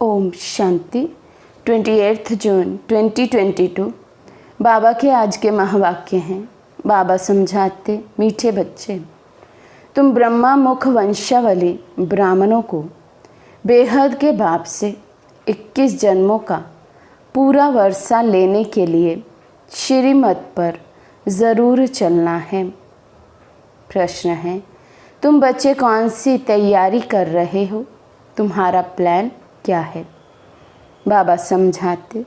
ओम शांति। 28 जून 2022 बाबा के आज के महावाक्य हैं। बाबा समझाते, मीठे बच्चे, तुम ब्रह्मा मुख वंशावली ब्राह्मणों को बेहद के बाप से 21 जन्मों का पूरा वर्षा लेने के लिए श्रीमत पर ज़रूर चलना है। प्रश्न है, तुम बच्चे कौन सी तैयारी कर रहे हो? तुम्हारा प्लान क्या है? बाबा समझाते,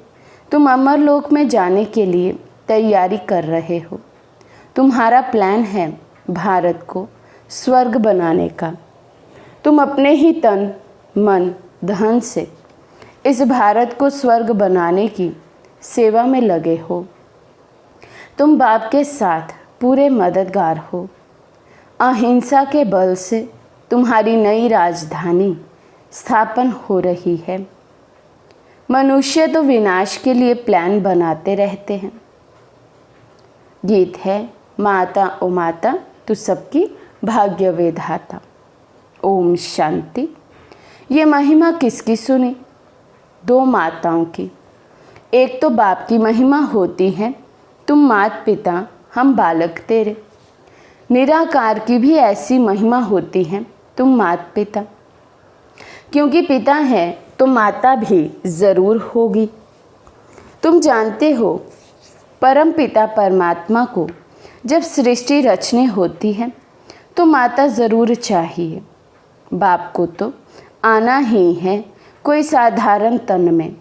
तुम अमरलोक में जाने के लिए तैयारी कर रहे हो। तुम्हारा प्लान है भारत को स्वर्ग बनाने का। तुम अपने ही तन मन धन से इस भारत को स्वर्ग बनाने की सेवा में लगे हो। तुम बाप के साथ पूरे मददगार हो। अहिंसा के बल से तुम्हारी नई राजधानी स्थापन हो रही है। मनुष्य तो विनाश के लिए प्लान बनाते रहते हैं। गीत है, माता ओ माता तू सबकी भाग्य विधाता। ओम शांति। ये महिमा किसकी सुनी? दो माताओं की। एक तो बाप की महिमा होती है, तुम मात पिता हम बालक तेरे। निराकार की भी ऐसी महिमा होती है, तुम मात पिता। क्योंकि पिता है तो माता भी ज़रूर होगी। तुम जानते हो, परम पिता परमात्मा को जब सृष्टि रचने होती है तो माता ज़रूर चाहिए। बाप को तो आना ही है कोई साधारण तन में।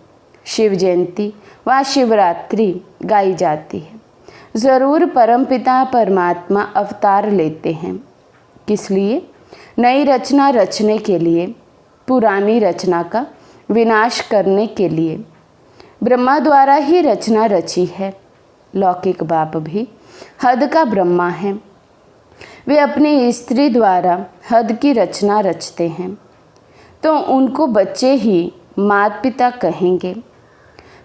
शिव जयंती व शिवरात्रि गाई जाती है। ज़रूर परमपिता परमात्मा अवतार लेते हैं। किस लिए? नई रचना रचने के लिए, पुरानी रचना का विनाश करने के लिए। ब्रह्मा द्वारा ही रचना रची है। लौकिक बाप भी हद का ब्रह्मा है। वे अपनी स्त्री द्वारा हद की रचना रचते हैं, तो उनको बच्चे ही मात पिता कहेंगे।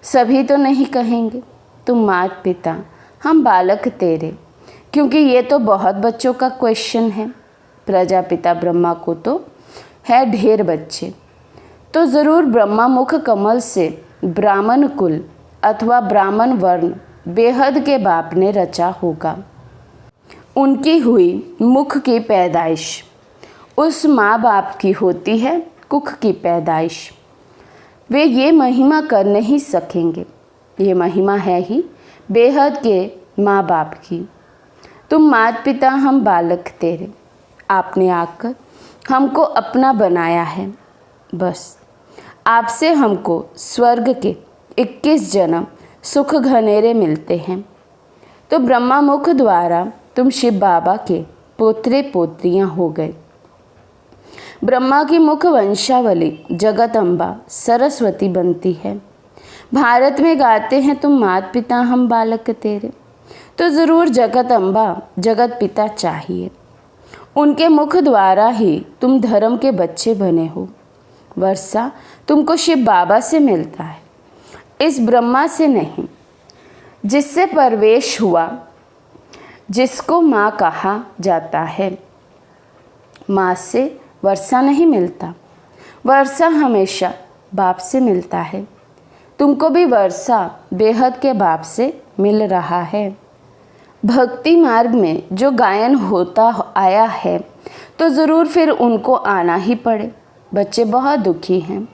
सभी तो नहीं कहेंगे, तुम मात पिता हम बालक तेरे। क्योंकि ये तो बहुत बच्चों का क्वेश्चन है। प्रजापिता ब्रह्मा को तो है ढेर बच्चे, तो ज़रूर ब्रह्मा मुख कमल से ब्राह्मण कुल अथवा ब्राह्मण वर्ण बेहद के बाप ने रचा होगा। उनकी हुई मुख की पैदाइश उस माँ बाप की होती है कुख की पैदाइश। वे ये महिमा कर नहीं सकेंगे। ये महिमा है ही बेहद के माँ बाप की। तुम मात पिता हम बालक तेरे। आपने आकर हमको अपना बनाया है। बस आपसे हमको स्वर्ग के 21 जन्म सुख घनेरे मिलते हैं। तो ब्रह्मा मुख द्वारा तुम शिव बाबा के पोत्रे पोत्रियाँ हो गए। ब्रह्मा की मुख वंशावली जगत अम्बा सरस्वती बनती है। भारत में गाते हैं, तुम मात पिता हम बालक तेरे। तो ज़रूर जगत अम्बा जगत पिता चाहिए। उनके मुख द्वारा ही तुम धर्म के बच्चे बने हो। वर्षा तुमको शिव बाबा से मिलता है, इस ब्रह्मा से नहीं। जिससे प्रवेश हुआ, जिसको माँ कहा जाता है, माँ से वर्षा नहीं मिलता। वर्षा हमेशा बाप से मिलता है। तुमको भी वर्षा बेहद के बाप से मिल रहा है। भक्ति मार्ग में जो गायन होता आया है, तो ज़रूर फिर उनको आना ही पड़े। बच्चे बहुत दुखी हैं।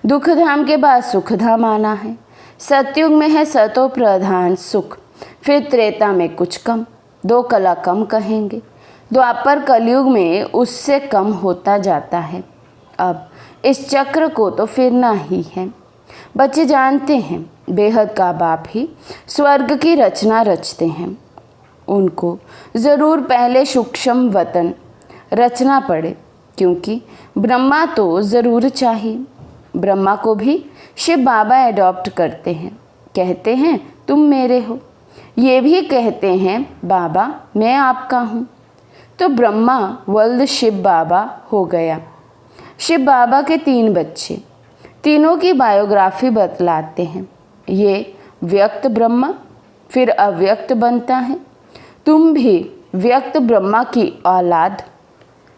दुख धाम के बाद सुख धाम आना है। सतयुग में है सतो प्रधान सुख, फिर त्रेता में कुछ कम, 2 कला कम कहेंगे। द्वापर कलयुग में उससे कम होता जाता है। अब इस चक्र को तो फिरना ही है। बच्चे जानते हैं, बेहद का बाप ही स्वर्ग की रचना रचते हैं। उनको ज़रूर पहले सूक्ष्म वतन रचना पड़े, क्योंकि ब्रह्मा तो ज़रूर चाहिए। ब्रह्मा को भी शिव बाबा एडॉप्ट करते हैं। कहते हैं तुम मेरे हो। ये भी कहते हैं बाबा मैं आपका हूँ। तो ब्रह्मा वल्द शिव बाबा हो गया। शिव बाबा के 3 बच्चे, तीनों की बायोग्राफी बतलाते हैं। ये व्यक्त ब्रह्मा फिर अव्यक्त बनता है। तुम भी व्यक्त ब्रह्मा की औलाद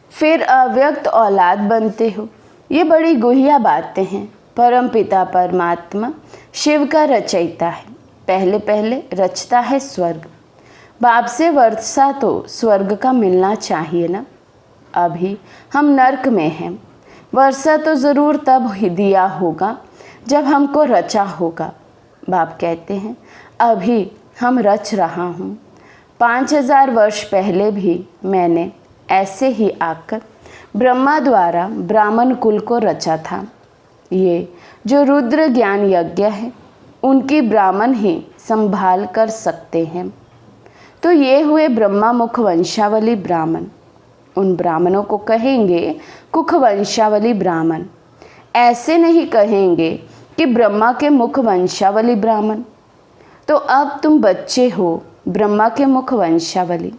फिर अव्यक्त औलाद बनते हो। ये बड़ी गुहिया बातें हैं, परमपिता परमात्मा शिव का रचयिता है। पहले पहले रचता है स्वर्ग। बाप से वर्षा तो स्वर्ग का मिलना चाहिए ना। अभी हम नर्क में हैं। वर्षा तो ज़रूर तब ही दिया होगा जब हमको रचा होगा। बाप कहते हैं अभी हम रच रहा हूँ। 5000 वर्ष पहले भी मैंने ऐसे ही आकर ब्रह्मा द्वारा ब्राह्मण कुल को रचा था। ये जो रुद्र ज्ञान यज्ञ है उनकी ब्राह्मण ही संभाल कर सकते हैं। तो ये हुए ब्रह्मा मुख वंशावली ब्राह्मण। उन ब्राह्मणों को कहेंगे कुख वंशावली ब्राह्मण। ऐसे नहीं कहेंगे कि ब्रह्मा के मुख वंशावली ब्राह्मण। तो अब तुम बच्चे हो ब्रह्मा के मुख वंशावली।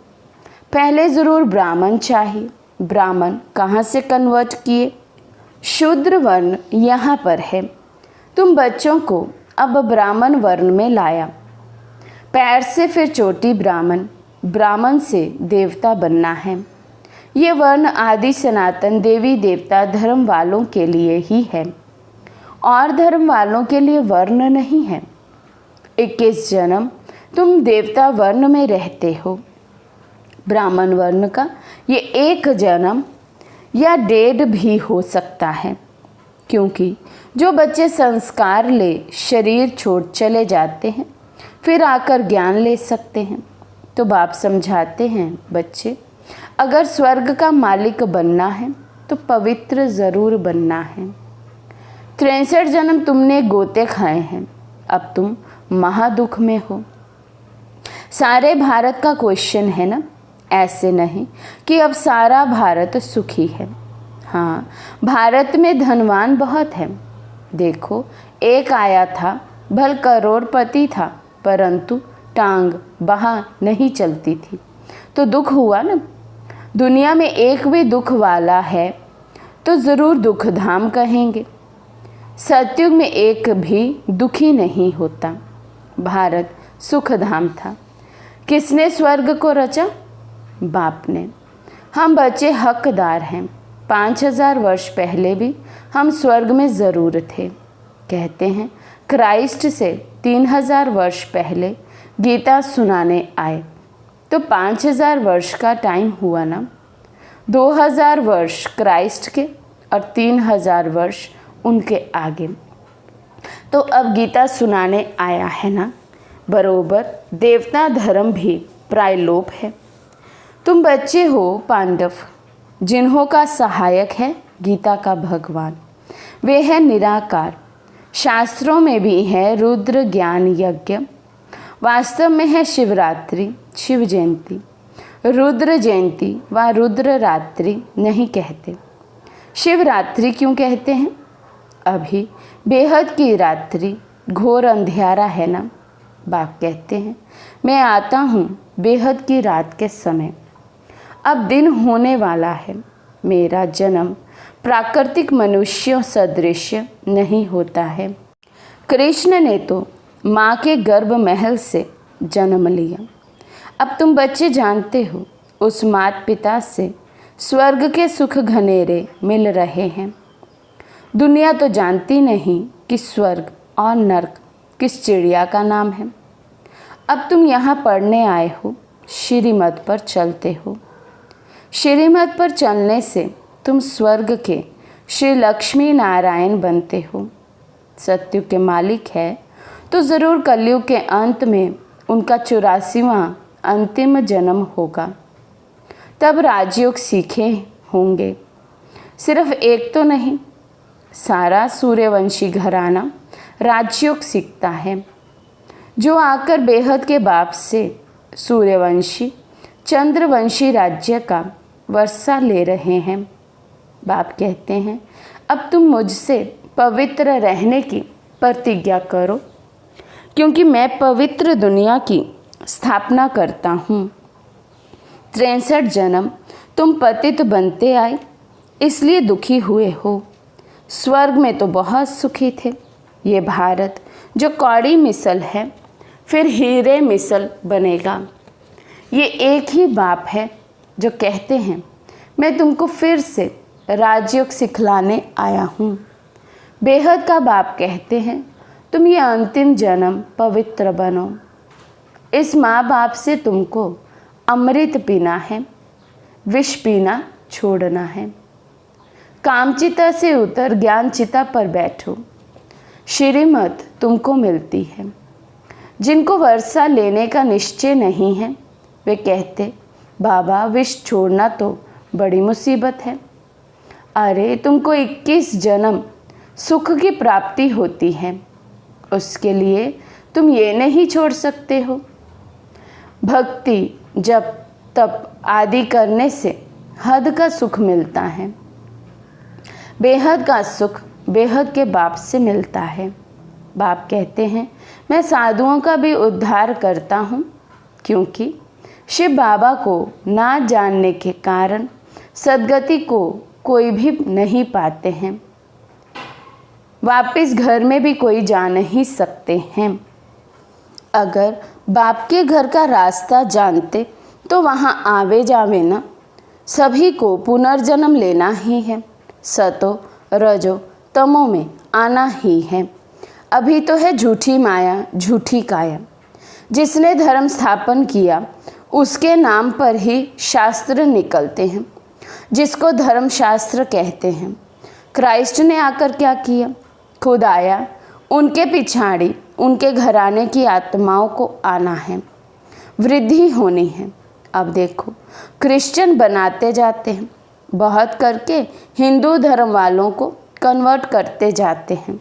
पहले ज़रूर ब्राह्मण चाहिए। ब्राह्मण कहाँ से कन्वर्ट किए? शूद्र वर्ण यहाँ पर है। तुम बच्चों को अब ब्राह्मण वर्ण में लाया। पैर से फिर चोटी ब्राह्मण, ब्राह्मण से देवता बनना है। ये वर्ण आदि सनातन देवी देवता धर्म वालों के लिए ही है और धर्म वालों के लिए वर्ण नहीं है। 21 जन्म तुम देवता वर्ण में रहते हो। ब्राह्मण वर्ण का ये 1 जन्म या 1.5 भी हो सकता है, क्योंकि जो बच्चे संस्कार ले शरीर छोड़ चले जाते हैं फिर आकर ज्ञान ले सकते हैं। तो बाप समझाते हैं बच्चे, अगर स्वर्ग का मालिक बनना है तो पवित्र ज़रूर बनना है। 63 जन्म तुमने गोते खाए हैं, अब तुम महादुख में हो। सारे भारत का क्वेश्चन है ना। ऐसे नहीं कि अब सारा भारत सुखी है। हाँ, भारत में धनवान बहुत है। देखो, एक आया था, भल करोड़पति था, परंतु टांग बहा नहीं चलती थी, तो दुख हुआ ना। दुनिया में एक भी दुख वाला है तो ज़रूर दुख धाम कहेंगे। सतयुग में एक भी दुखी नहीं होता। भारत सुख धाम था। किसने स्वर्ग को रचा? बाप ने। हम बच्चे हकदार हैं। 5000 वर्ष पहले भी हम स्वर्ग में ज़रूर थे। कहते हैं क्राइस्ट से 3000 वर्ष पहले गीता सुनाने आए, तो 5000 वर्ष का टाइम हुआ ना। 2000 वर्ष क्राइस्ट के और 3000 वर्ष उनके आगे। तो अब गीता सुनाने आया है ना। बरोबर देवता धर्म भी प्रायलोप है। तुम बच्चे हो पांडव, जिन्हों का सहायक है गीता का भगवान। वे है निराकार। शास्त्रों में भी है रुद्र ज्ञान यज्ञ। वास्तव में है शिवरात्रि, शिव जयंती। रुद्र जयंती व रुद्र रात्रि नहीं कहते। शिवरात्रि क्यों कहते हैं? अभी बेहद की रात्रि घोर अंधियारा है ना। बाप कहते हैं मैं आता हूँ बेहद की रात के समय। अब दिन होने वाला है। मेरा जन्म प्राकृतिक मनुष्यों सदृश नहीं होता है। कृष्ण ने तो माँ के गर्भ महल से जन्म लिया। अब तुम बच्चे जानते हो उस माता पिता से स्वर्ग के सुख घनेरे मिल रहे हैं। दुनिया तो जानती नहीं कि स्वर्ग और नर्क किस चिड़िया का नाम है। अब तुम यहाँ पढ़ने आए हो, श्रीमत पर चलते हो। श्रीमत पर चलने से तुम स्वर्ग के श्री लक्ष्मी नारायण बनते हो। सत्युग के मालिक है तो ज़रूर कलयुग के अंत में उनका 84वां अंतिम जन्म होगा। तब राजयोग सीखे होंगे। सिर्फ एक तो नहीं, सारा सूर्यवंशी घराना राजयोग सीखता है, जो आकर बेहद के बाप से सूर्यवंशी चंद्रवंशी राज्य का वर्षा ले रहे हैं। बाप कहते हैं अब तुम मुझसे पवित्र रहने की प्रतिज्ञा करो, क्योंकि मैं पवित्र दुनिया की स्थापना करता हूँ। 63 जन्म तुम पतित बनते आए, इसलिए दुखी हुए हो। स्वर्ग में तो बहुत सुखी थे। ये भारत जो कौड़ी मिसल है फिर हीरे मिसल बनेगा। ये एक ही बाप है जो कहते हैं मैं तुमको फिर से राजयोग सिखलाने आया हूँ। बेहद का बाप कहते हैं, तुम ये अंतिम जन्म पवित्र बनो। इस माँ बाप से तुमको अमृत पीना है, विष पीना छोड़ना है। कामचिता से उतर ज्ञान चिता पर बैठो। श्रीमत तुमको मिलती है। जिनको वर्षा लेने का निश्चय नहीं है वे कहते, बाबा विष छोड़ना तो बड़ी मुसीबत है। अरे तुमको 21 जन्म सुख की प्राप्ति होती है, उसके लिए तुम ये नहीं छोड़ सकते हो। भक्ति जप तप आदि करने से हद का सुख मिलता है। बेहद का सुख बेहद के बाप से मिलता है। बाप कहते हैं, मैं साधुओं का भी उद्धार करता हूँ, क्योंकि शिव बाबा को ना जानने के कारण सद्गति को कोई भी नहीं पाते हैं। वापिस घर में भी कोई जा नहीं सकते हैं। अगर बाप के घर का रास्ता जानते तो वहाँ आवे जावे ना। सभी को पुनर्जन्म लेना ही है, सतो रजो तमो में आना ही है। अभी तो है झूठी माया झूठी काया। जिसने धर्म स्थापन किया उसके नाम पर ही शास्त्र निकलते हैं, जिसको धर्म शास्त्र कहते हैं। क्राइस्ट ने आकर क्या किया? खुद आया, उनके पिछाड़ी उनके घराने की आत्माओं को आना है, वृद्धि होनी है। अब देखो क्रिश्चियन बनाते जाते हैं, बहुत करके हिंदू धर्म वालों को कन्वर्ट करते जाते हैं।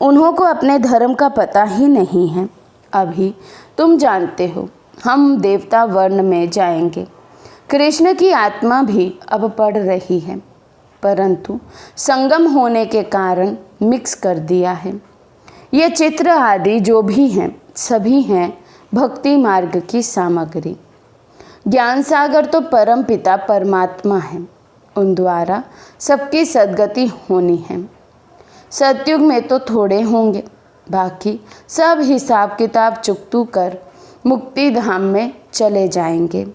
उन्हों को अपने धर्म का पता ही नहीं है। अभी तुम जानते हो हम देवता वर्ण में जाएंगे। कृष्ण की आत्मा भी अब पढ़ रही है, परंतु संगम होने के कारण मिक्स कर दिया है। ये चित्र आदि जो भी हैं सभी हैं भक्ति मार्ग की सामग्री। ज्ञान सागर तो परम पिता परमात्मा है, उन द्वारा सबकी सद्गति होनी है। सतयुग में तो थोड़े होंगे, बाकी सब हिसाब किताब चुकतू कर मुक्ति धाम में चले जाएंगे।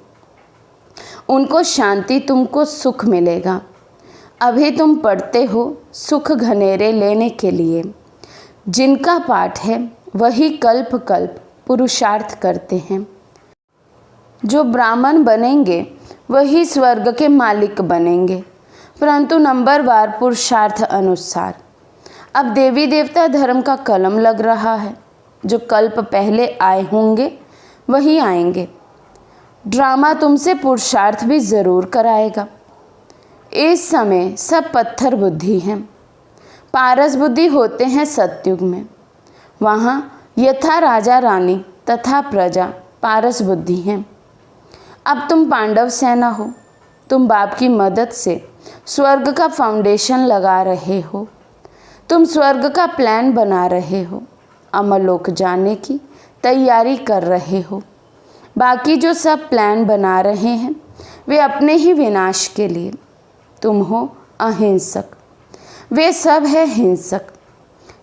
उनको शांति, तुमको सुख मिलेगा। अभी तुम पढ़ते हो सुख घनेरे लेने के लिए। जिनका पाठ है वही कल्प कल्प पुरुषार्थ करते हैं। जो ब्राह्मण बनेंगे वही स्वर्ग के मालिक बनेंगे, परंतु नंबरवार पुरुषार्थ अनुसार। अब देवी देवता धर्म का कलम लग रहा है। जो कल्प पहले आए होंगे वही आएंगे। ड्रामा तुमसे पुरुषार्थ भी ज़रूर कराएगा। इस समय सब पत्थर बुद्धि हैं, पारस बुद्धि होते हैं सतयुग में। वहाँ यथा राजा रानी तथा प्रजा पारस बुद्धि हैं। अब तुम पांडव सेना हो, तुम बाप की मदद से स्वर्ग का फाउंडेशन लगा रहे हो। तुम स्वर्ग का प्लान बना रहे हो, अमरलोक जाने की तैयारी कर रहे हो। बाकी जो सब प्लान बना रहे हैं वे अपने ही विनाश के लिए। तुम हो अहिंसक, वे सब है हिंसक।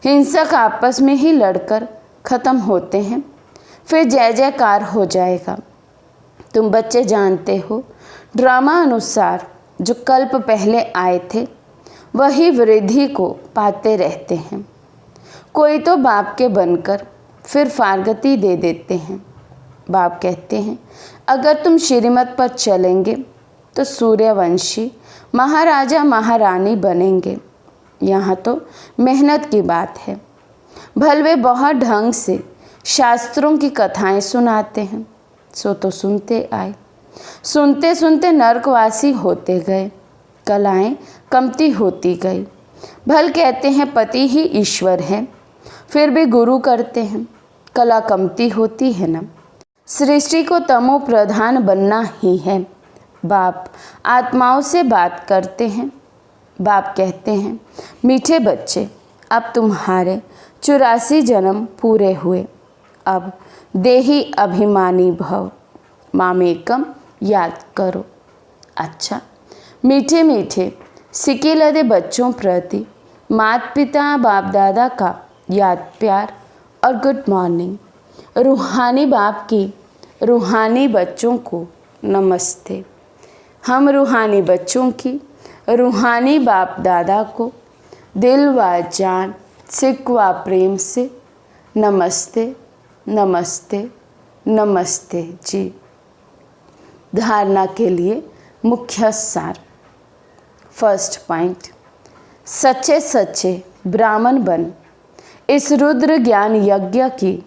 हिंसक आपस में ही लड़कर ख़त्म होते हैं, फिर जय जयकार हो जाएगा। तुम बच्चे जानते हो ड्रामा अनुसार जो कल्प पहले आए थे वही वृद्धि को पाते रहते हैं। कोई तो बाप के बनकर फिर फारगती दे देते हैं। बाप कहते हैं अगर तुम श्रीमत पर चलेंगे तो सूर्यवंशी महाराजा महारानी बनेंगे। यहाँ तो मेहनत की बात है। भलवे बहुत ढंग से शास्त्रों की कथाएं सुनाते हैं, सो तो सुनते आए। सुनते सुनते नरकवासी होते गए, कलाएं कमती होती गई। भल कहते हैं पति ही ईश्वर है, फिर भी गुरु करते हैं, कला कमती होती है ना। सृष्टि को तमो प्रधान बनना ही है। बाप आत्माओं से बात करते हैं। बाप कहते हैं मीठे बच्चे, अब तुम्हारे 84 जन्म पूरे हुए। अब देही अभिमानी भव, मामेकम याद करो। अच्छा, मीठे मीठे सिके लदे बच्चों प्रति माता पिता बाप दादा का याद प्यार और गुड मॉर्निंग। रूहानी बाप की रूहानी बच्चों को नमस्ते। हम रूहानी बच्चों की रूहानी बाप दादा को दिल व जान सिक व प्रेम से नमस्ते नमस्ते नमस्ते जी। धारणा के लिए मुख्य सार। फर्स्ट पॉइंट, सच्चे सच्चे ब्राह्मण बन इस रुद्र ज्ञान यज्ञ की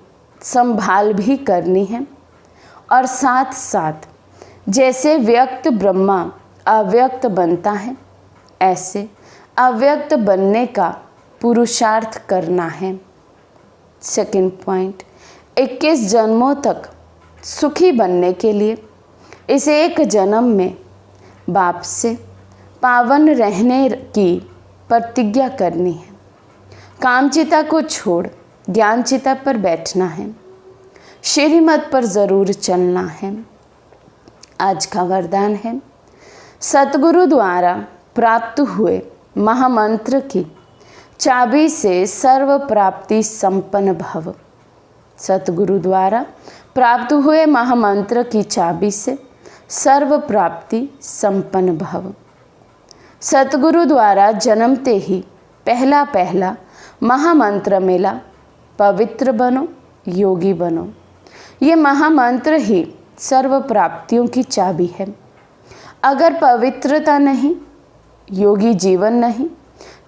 संभाल भी करनी है और साथ साथ जैसे व्यक्त ब्रह्मा अव्यक्त बनता है ऐसे अव्यक्त बनने का पुरुषार्थ करना है। सेकंड पॉइंट, 21 जन्मों तक सुखी बनने के लिए इस एक जन्म में बाप से पावन रहने की प्रतिज्ञा करनी है। कामचिता को छोड़ ज्ञानचिता पर बैठना है। श्रीमत पर ज़रूर चलना है। आज का वरदान है, सतगुरु द्वारा प्राप्त हुए महामंत्र की चाबी से सर्व प्राप्ति संपन्न भव। सतगुरु द्वारा प्राप्त हुए महामंत्र की चाबी से सर्व प्राप्ति संपन्न भव। सतगुरु द्वारा जन्मते ही पहला पहला महामंत्र मिला, पवित्र बनो योगी बनो। ये महामंत्र ही सर्व प्राप्तियों की चाबी है। अगर पवित्रता नहीं, योगी जीवन नहीं,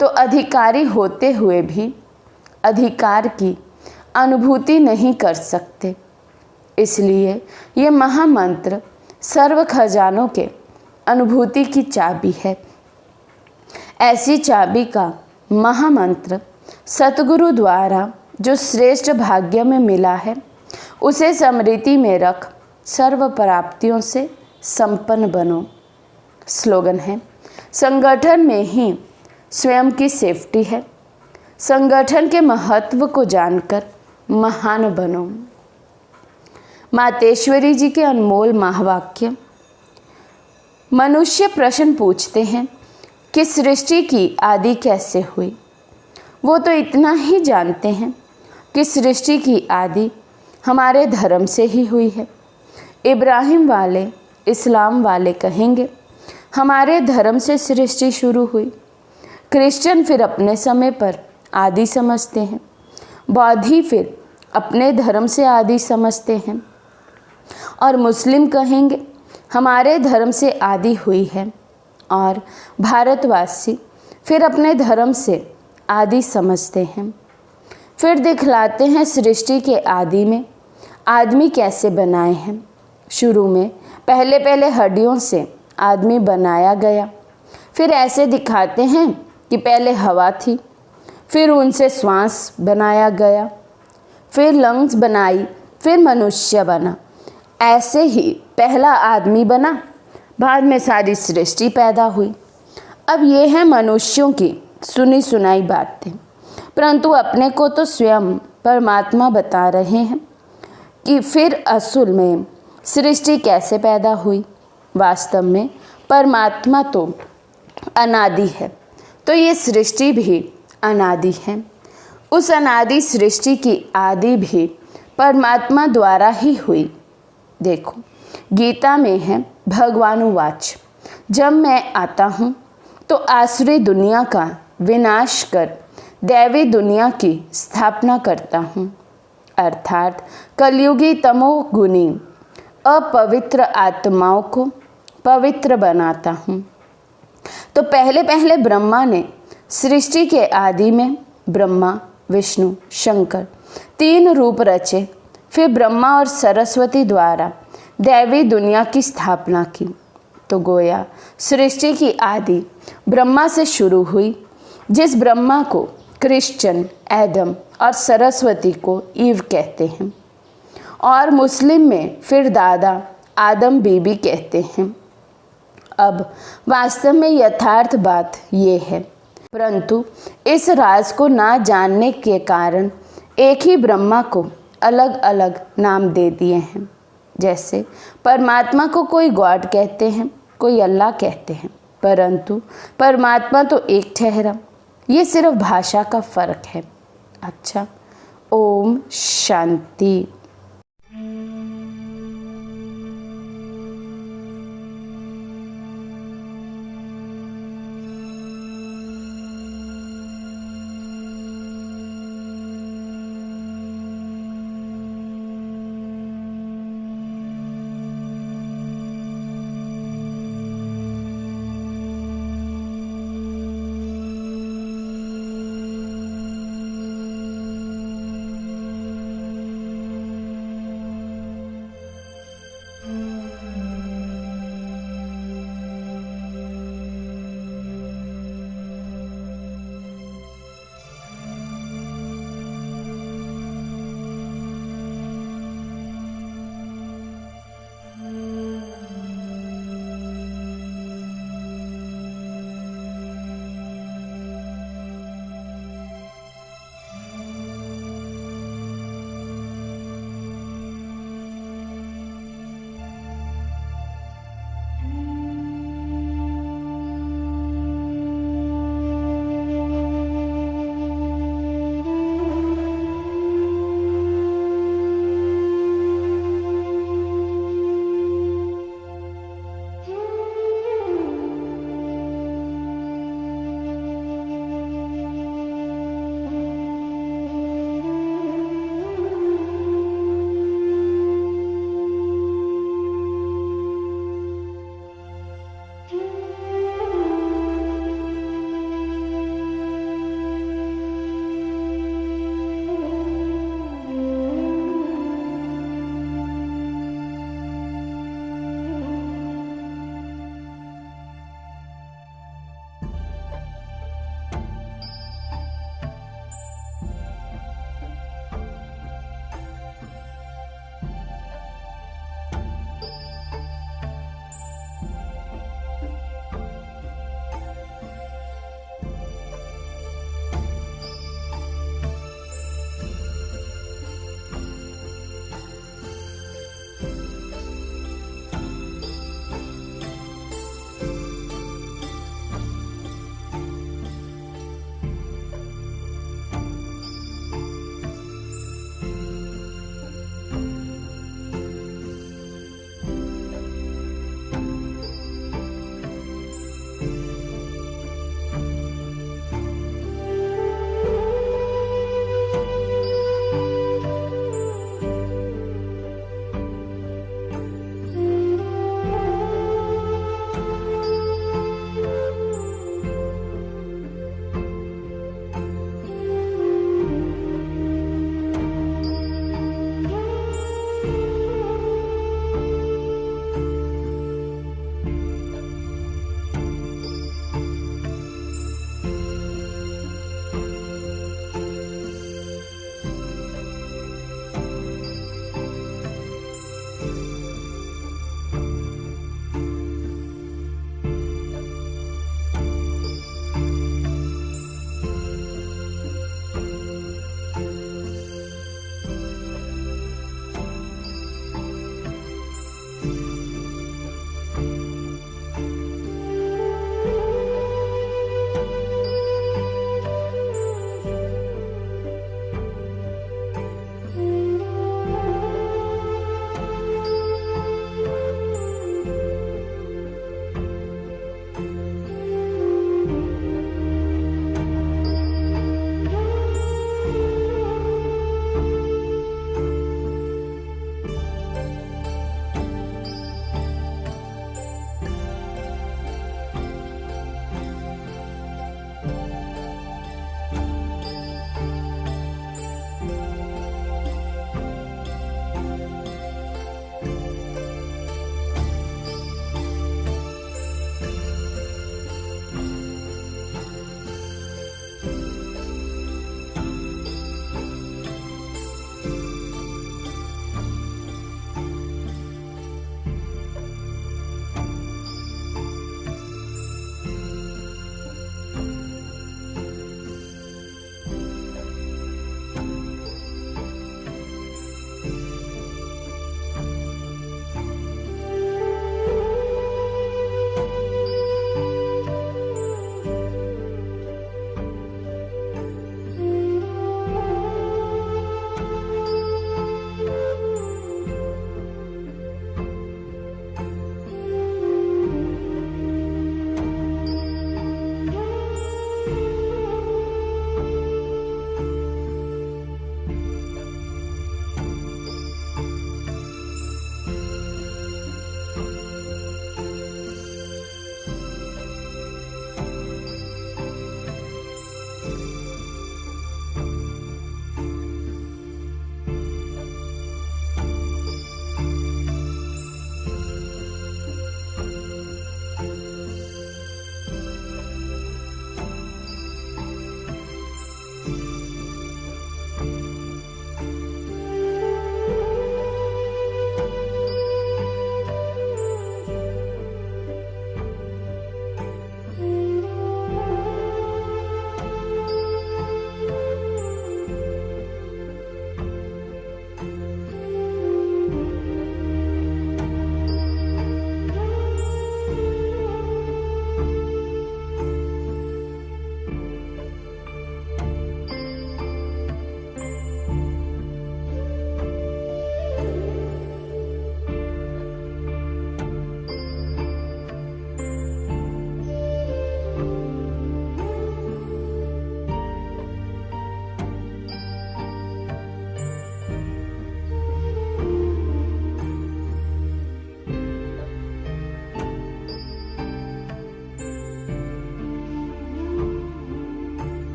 तो अधिकारी होते हुए भी अधिकार की अनुभूति नहीं कर सकते। इसलिए ये महामंत्र सर्व खजानों के अनुभूति की चाबी है। ऐसी चाबी का महामंत्र सतगुरु द्वारा जो श्रेष्ठ भाग्य में मिला है, उसे स्मृति में रख सर्व प्राप्तियों से संपन्न बनो। स्लोगन है, संगठन में ही स्वयं की सेफ्टी है। संगठन के महत्व को जानकर महान बनो। मातेश्वरी जी के अनमोल महावाक्य। मनुष्य प्रश्न पूछते हैं कि सृष्टि की आदि कैसे हुई। वो तो इतना ही जानते हैं कि सृष्टि की आदि हमारे धर्म से ही हुई है। इब्राहिम वाले, इस्लाम वाले कहेंगे हमारे धर्म से सृष्टि शुरू हुई। क्रिश्चियन फिर अपने समय पर आदि समझते हैं। बौद्धी फिर अपने धर्म से आदि समझते हैं। और मुस्लिम कहेंगे हमारे धर्म से आदि हुई है। और भारतवासी फिर अपने धर्म से आदि समझते हैं। फिर दिखलाते हैं सृष्टि के आदि में आदमी कैसे बनाए हैं। शुरू में पहले पहले हड्डियों से आदमी बनाया गया। फिर ऐसे दिखाते हैं कि पहले हवा थी, फिर उनसे श्वास बनाया गया, फिर लंग्स बनाई, फिर मनुष्य बना। ऐसे ही पहला आदमी बना, बाद में सारी सृष्टि पैदा हुई। अब ये है मनुष्यों की सुनी सुनाई बातें, परंतु अपने को तो स्वयं परमात्मा बता रहे हैं कि फिर असल में सृष्टि कैसे पैदा हुई। वास्तव में परमात्मा तो अनादि है, तो ये सृष्टि भी अनादि है। उस अनादि सृष्टि की आदि भी परमात्मा द्वारा ही हुई। देखो, गीता में है भगवानुवाच, जब मैं आता हूँ तो आसुरी दुनिया का विनाश कर दैवी दुनिया की स्थापना करता हूँ। अर्थात कलयुगी तमोगुनी अपवित्र आत्माओं को पवित्र बनाता हूँ। तो पहले पहले ब्रह्मा ने सृष्टि के आदि में ब्रह्मा, विष्णु, शंकर 3 रूप रचे। फिर ब्रह्मा और सरस्वती द्वारा दैवी दुनिया की स्थापना की। तो गोया सृष्टि की आदि ब्रह्मा से शुरू हुई। जिस ब्रह्मा को क्रिश्चियन एडम और सरस्वती को ईव कहते हैं, और मुस्लिम में फिर दादा आदम बीबी कहते हैं। अब वास्तव में यथार्थ बात ये है, परंतु इस राज को ना जानने के कारण एक ही ब्रह्मा को अलग अलग नाम दे दिए हैं। जैसे परमात्मा को कोई गॉड कहते हैं, कोई अल्लाह कहते हैं, परंतु परमात्मा तो एक ठहरा। ये सिर्फ भाषा का फ़र्क है। अच्छा, ओम शांति।